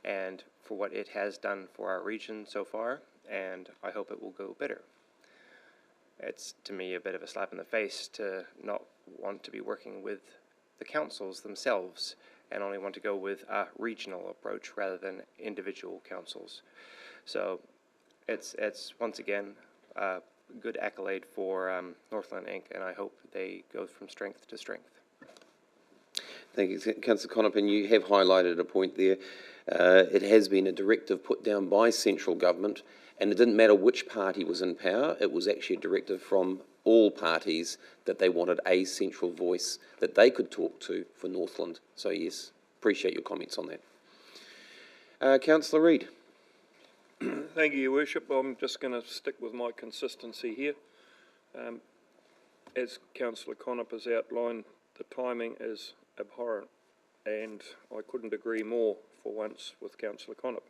and for what it has done for our region so far, and I hope it will go better. It's, to me, a bit of a slap in the face to not want to be working with the councils themselves and only want to go with a regional approach rather than individual councils. So it's once again a good accolade for Northland Inc., and I hope they go from strength to strength. Thank you, Councillor Connop, and you have highlighted a point there. It has been a directive put down by central government, and it didn't matter which party was in power. It was actually a directive from all parties that they wanted a central voice that they could talk to for Northland. So yes, appreciate your comments on that. Councillor Reid. Thank you, Your Worship. I'm just going to stick with my consistency here. As Councillor Connop has outlined, the timing is abhorrent, and I couldn't agree more for once with Councillor Connop.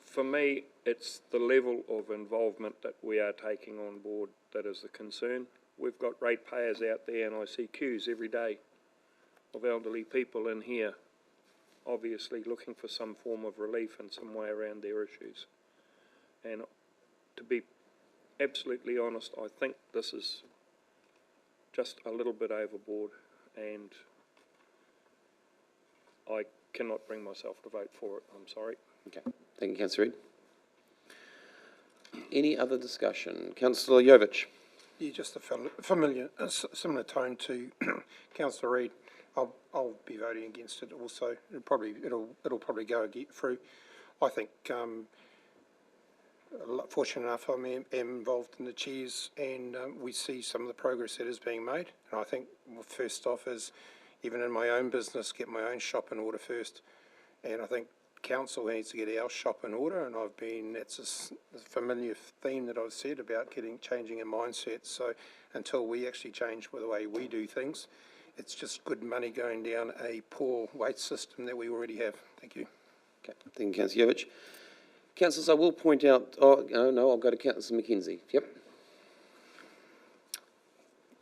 For me, it's the level of involvement that we are taking on board that is the concern. We've got ratepayers out there, and I see queues every day of elderly people in here, obviously looking for some form of relief and some way around their issues. And to be absolutely honest, I think this is just a little bit overboard, and I cannot bring myself to vote for it. I'm sorry. Okay. Thank you, Councillor Reid. Any other discussion? Councillor Jovic. Yeah, just a similar tone to Councillor Reid. I'll be voting against it also. It'll probably go through. I think fortunate enough I'm involved in the chairs, and we see some of the progress that is being made. And I think first off is, even in my own business, get my own shop in order first. And I think council needs to get our shop in order, and that's a familiar theme that I've said about changing a mindset. So until we actually change the way we do things, it's just good money going down a poor wage system that we already have. Thank you. Okay, thank you, Councillor Jovic. Councillors, I will point out, I'll go to Councillor McKenzie. Yep.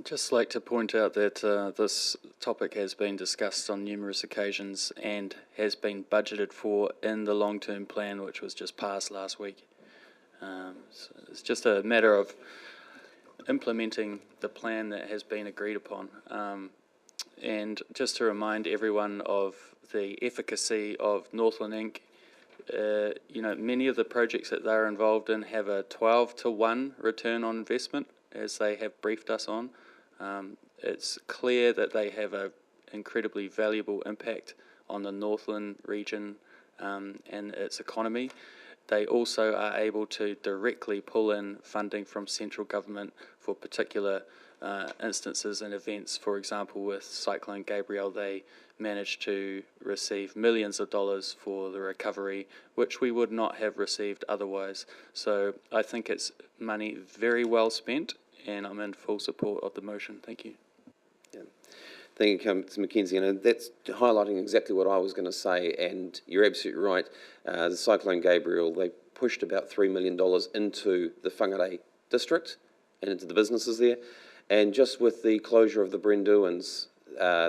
Just like to point out that this topic has been discussed on numerous occasions and has been budgeted for in the long-term plan, which was just passed last week. So it's just a matter of implementing the plan that has been agreed upon. And just to remind everyone of the efficacy of Northland Inc., you know, many of the projects that they're involved in have a 12-to-1 return on investment, as they have briefed us on. It's clear that they have an incredibly valuable impact on the Northland region and its economy. They also are able to directly pull in funding from central government for particular instances and events. For example, with Cyclone Gabrielle, they managed to receive millions of dollars for the recovery, which we would not have received otherwise. So I think it's money very well spent, and I'm in full support of the motion. Thank you. Thank you, Councillor Mackenzie. And that's highlighting exactly what I was going to say, and you're absolutely right. The Cyclone Gabrielle, they pushed about $3 million into the Whangarei District and into the businesses there. And just with the closure of the Brenduans,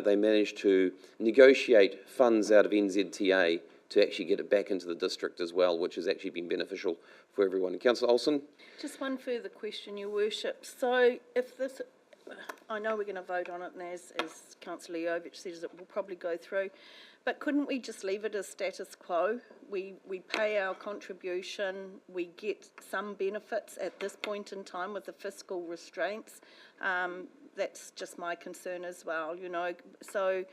they managed to negotiate funds out of NZTA to actually get it back into the district as well, which has actually been beneficial for everyone. Councillor Olsen? Just one further question, Your Worship. So if this, I know we're going to vote on it, and as Councillor Jovic says, it will probably go through, but couldn't we just leave it as status quo? We pay our contribution, we get some benefits at this point in time with the fiscal restraints. That's just my concern as well, you know. So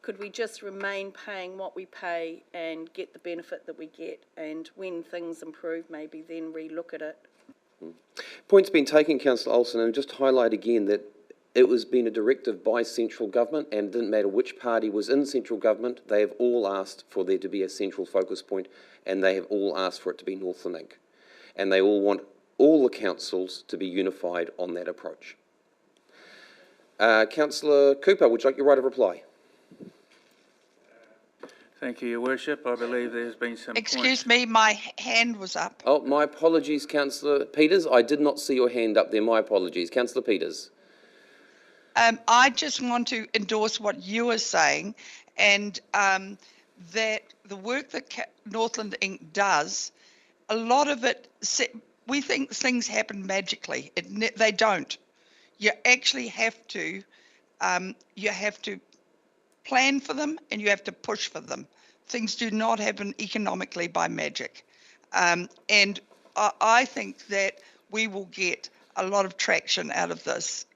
could we just remain paying what we pay and get the benefit that we get, and when things improve, maybe then relook at it? Point's been taken, Councillor Olsen, and just highlight again that it was been a directive by central government, and it didn't matter which party was in central government, they have all asked for there to be a central focus point, and they have all asked for it to be Northland Inc. And they all want all the councils to be unified on that approach. Councillor Cooper, would you like your right of reply? Thank you, Your Worship. I believe there's been some Excuse me, my hand was up. Oh, my apologies, Councillor Peters. I did not see your hand up there. My apologies. Councillor Peters. I just want to endorse what you are saying, and that the work that Northland Inc. does, a lot of it, we think things happen magically. They don't. You actually have to, plan for them, and you have to push for them. Things do not happen economically by magic. And I think that we will get a lot of traction out of this.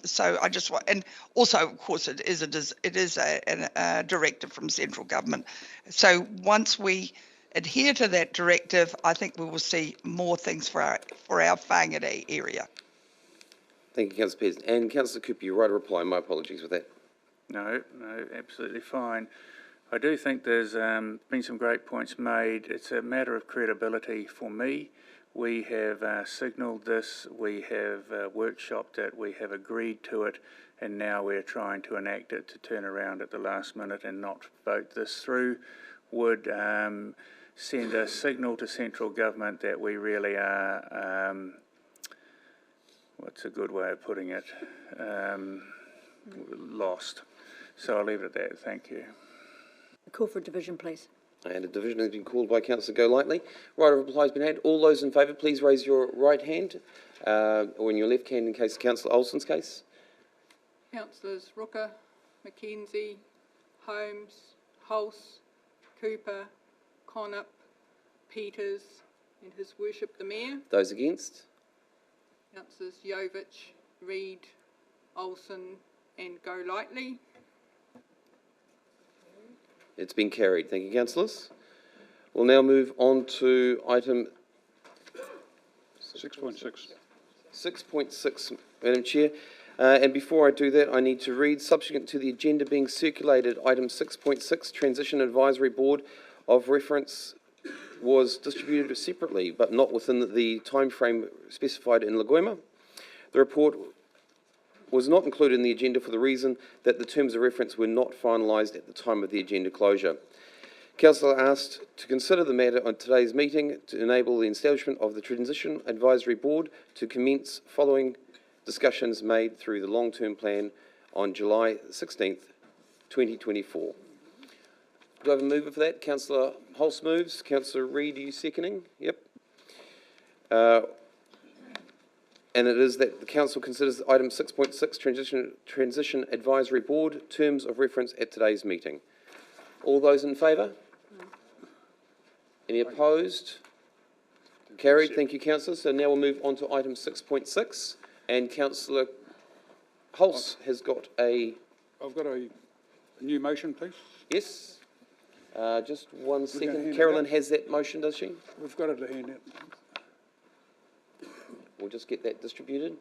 So I just want, and also, of course, it is a directive from central government. So once we adhere to that directive, I think we will see more things for our Whangarei area. Thank you, Councillor Peters. And Councillor Cooper, your right of reply. My apologies with that. No, absolutely fine. I do think there's been some great points made. It's a matter of credibility for me. We have signalled this, we have workshopped it, we have agreed to it, and now we're trying to enact it. To turn around at the last minute and not vote this through would send a signal to central government that we really are, what's a good way of putting it, lost. So I'll leave it at that. Thank you. A call for division, please. And a division has been called by Councillor Golightly. Right of reply has been had. All those in favour, please raise your right hand, or in your left hand in case of Councillor Olsen's case. Councillors Rooker, Mackenzie, Holmes, Hulse, Cooper, Connop, Peters, and His Worship the Mayor. Those against? Councillors Jovic, Reid, Olsen, and Golightly. It's been carried. Thank you, councillors. We'll now move on to item 6.6. 6.6, Madam Chair. And before I do that, I need to read, subsequent to the agenda being circulated, item 6.6, Transition Advisory Board of Reference was distributed separately, but not within the time frame specified in Lagoima. The report was not included in the agenda for the reason that the terms of reference were not finalised at the time of the agenda closure. Council are asked to consider the matter on today's meeting to enable the establishment of the Transition Advisory Board to commence following discussions made through the long-term plan on July 16th, 2024. Do I have a mover for that? Councillor Hulse moves. Councillor Reid, are you seconding? Yep. And it is that the council considers item 6.6, Transition Advisory Board, terms of reference at today's meeting. All those in favour? Any opposed? Carried. Thank you, councillor. So now we'll move on to item 6.6, and councillor Hulse has got a... I've got a new motion, please. Yes. Just one gonna hand second. it Carolyn out. has that motion, does she? We've got it to hand out. We'll just get that distributed.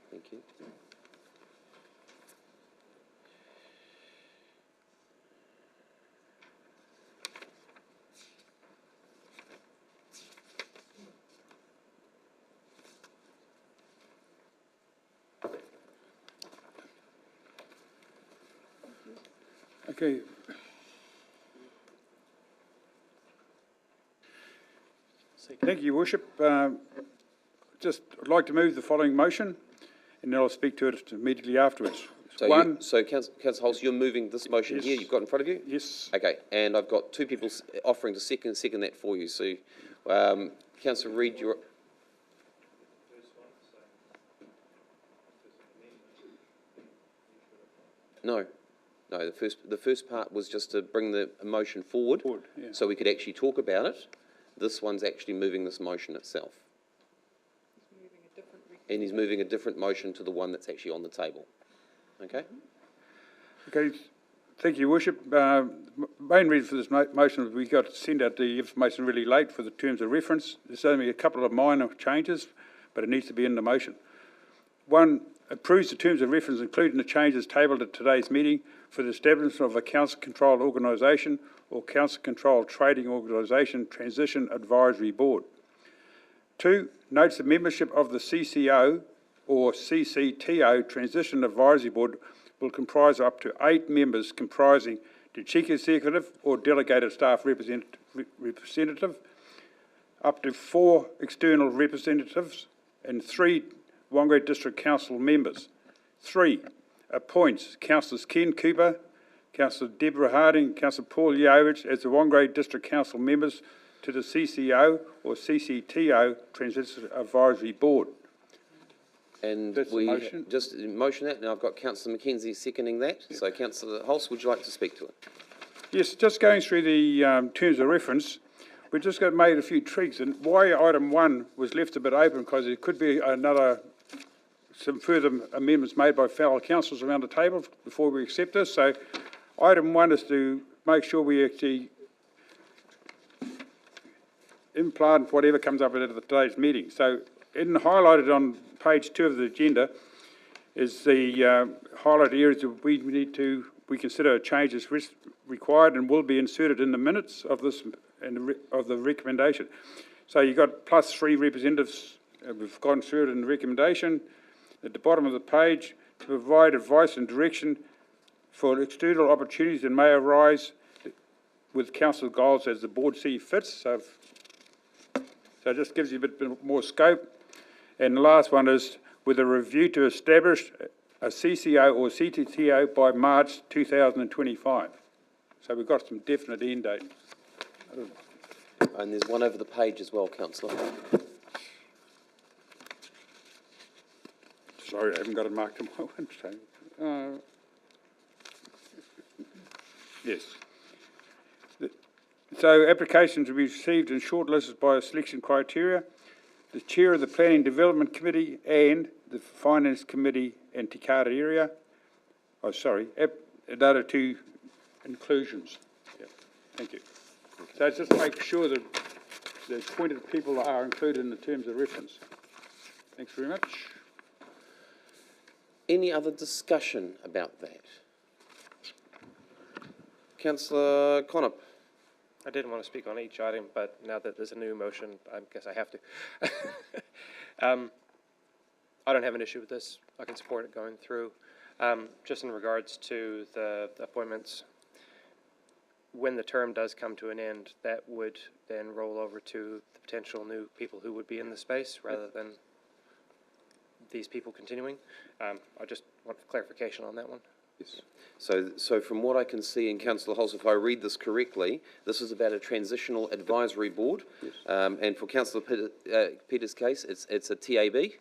Thank you. Okay. Thank you, Your Worship. Just I'd like to move the following motion, and then I'll speak to it immediately afterwards. So, Councillor Hulse, you're moving this motion here you've got in front of you? Yes. Okay, and I've got two people offering to second that for you. So, Councillor Reid, you're... No, the first part was just to bring the motion forward, so we could actually talk about it. This one's actually moving this motion itself. And he's moving a different motion to the one that's actually on the table. Okay? Okay, thank you, Your Worship. Main reason for this motion is we got to send out the information really late for the terms of reference. There's only a couple of minor changes, but it needs to be in the motion. One, approves the terms of reference, including the changes tabled at today's meeting for the establishment of a council-controlled organisation or council-controlled trading organisation transition advisory board. 2, notes the membership of the CCO or CCTO transition advisory board will comprise up to 8 members comprising the chief executive or delegated staff representative, up to 4 external representatives and 3 Whangarei District Council members. 3, appoints Councillors Ken Cooper, Councillor Deborah Harding, Councillor Paul Yovich as the Whangarei District Council members to the CCO or CCTO Transition Advisory Board. And That's we motion. just motion that. Now I've got Councillor Mackenzie seconding that. Yep. So Councillor Hulse, would you like to speak to it? Yes, just going through the terms of reference, we just got made a few tweaks, and why item 1 was left a bit open because there could be some further amendments made by fellow councillors around the table before we accept this. So item 1 is to make sure we actually implant whatever comes up at today's meeting. So highlighted on page 2 of the agenda is the highlighted areas that we consider changes required and will be inserted in the minutes of this and of the recommendation. So you've got +3 representatives we've gone through it in the recommendation. At the bottom of the page, to provide advice and direction for external opportunities that may arise with council goals as the board see fits. So it just gives you a bit more scope. And the last one is with a review to establish a CCO or CTTO by March 2025. So we've got some definite end date. And there's one over the page as well, Councillor. Sorry, I haven't got it marked on my one. So, yes. So applications will be received and shortlisted by a selection criteria. The Chair of the Planning Development Committee and the Finance Committee and Te Kara area. Oh, sorry, another 2 inclusions. Yeah. Thank you. So just make sure that the appointed people are included in the terms of reference. Thanks very much. Any other discussion about that? Councillor Connop. I didn't want to speak on each item, but now that there's a new motion, I guess I have to. I don't have an issue with this. I can support it going through. Just in regards to the appointments, when the term does come to an end, that would then roll over to the potential new people who would be in the space rather than these people continuing. I just want clarification on that one. Yes. So from what I can see in Councillor Hulse, if I read this correctly, this is about a transitional advisory board. Yes. And for Councillor Peters' case, it's a TAB,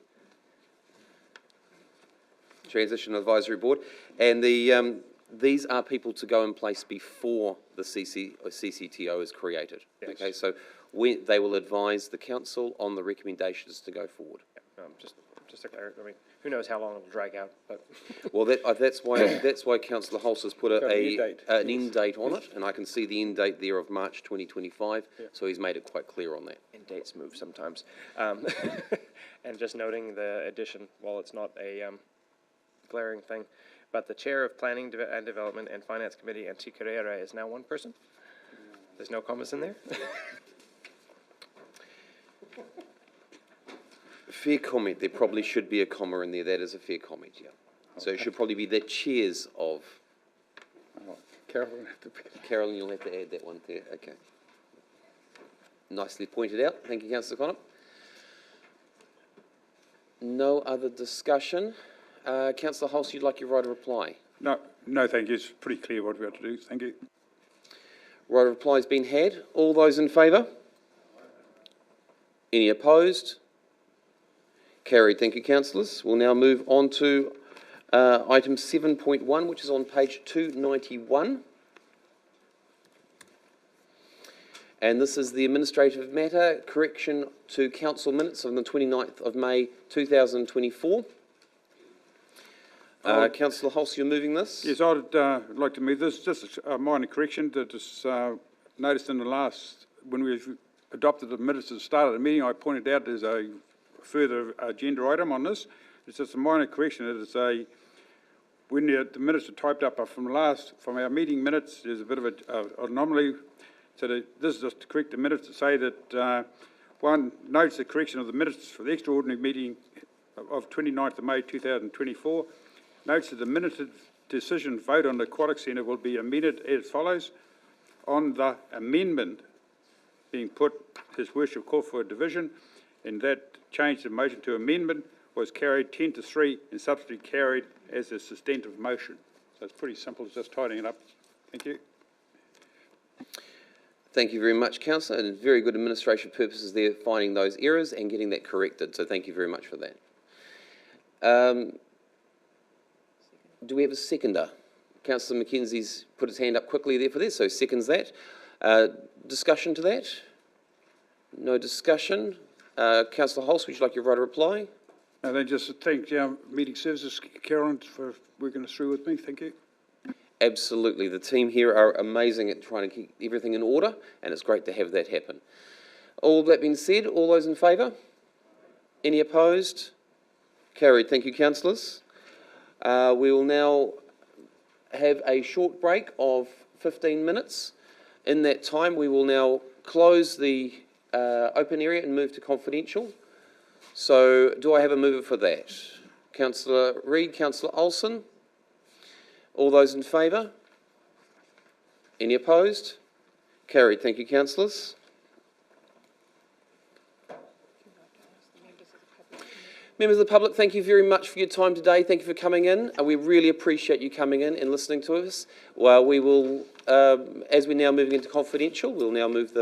Transitional Advisory Board. And these are people to go in place before the CCTO is created. Yes. Okay, so they will advise the council on the recommendations to go forward. Just to clarify, I mean, who knows how long it'll drag out, but. Well, that's why Councillor Hulse has put Got an end date. an end date on it, and I can see the end date there of March 2025. Yeah. So he's made it quite clear on that. And dates move sometimes. And just noting the addition, while it's not a glaring thing, but the chair of Planning and Development and Finance Committee, Antti Carrera, is now one person. There's no commas in there. Fair comment. There probably should be a comma in there. That is a fair comment, yeah. So it should probably be the chairs of. Oh, Carolyn will have to pick it. Carolyn, you'll have to add that one there. Okay. Nicely pointed out. Thank you, Councillor Connor. No other discussion. Councillor Hulse, you'd like your right of reply? No, thank you. It's pretty clear what we have to do. Thank you. Right of reply has been had. All those in favour? Any opposed? Carried. Thank you, councillors. We'll now move on to item 7.1, which is on page 291. And this is the administrative matter, correction to council minutes on the 29th of May 2024. Councillor Hulse, you're moving this? Yes, I'd like to move this. Just a minor correction that is noticed in the last, when we adopted the minutes at the start of the meeting, I pointed out there's a further agenda item on this. It's just a minor correction. It is when the minutes are typed up from our meeting minutes, there's a bit of an anomaly. So this is just to correct the minutes to say that one notes the correction of the minutes for the extraordinary meeting of 29th of May 2024. Notes that the minute decision vote on the Aquatic Centre will be amended as follows. On the amendment being put, His Worship called for a division, and that change the motion to amendment was carried 10-3 and subsequently carried as a substantive motion. So it's pretty simple, it's just tidying it up. Thank you. Thank you very much, Councillor, and very good administration purposes there, finding those errors and getting that corrected. So thank you very much for that. Do we have a seconder? Councillor Mackenzie's put his hand up quickly there for this, so seconds that. Discussion to that? No discussion. Councillor Hulse, would you like your right to reply? And then just thank Meeting Services, Carolyn, for working us through with me. Thank you. Absolutely. The team here are amazing at trying to keep everything in order, and it's great to have that happen. All that being said, all those in favour? Any opposed? Carried. Thank you, councillors. We will now have a short break of 15 minutes. In that time, we will now close the open area and move to confidential. So, do I have a mover for that? Councillor Reid, Councillor Olsen. All those in favour? Any opposed? Carried. Thank you, councillors. Members of the public, thank you very much for your time today. Thank you for coming in. We really appreciate you coming in and listening to us. Well, we will, as we're now moving into confidential, we'll now move the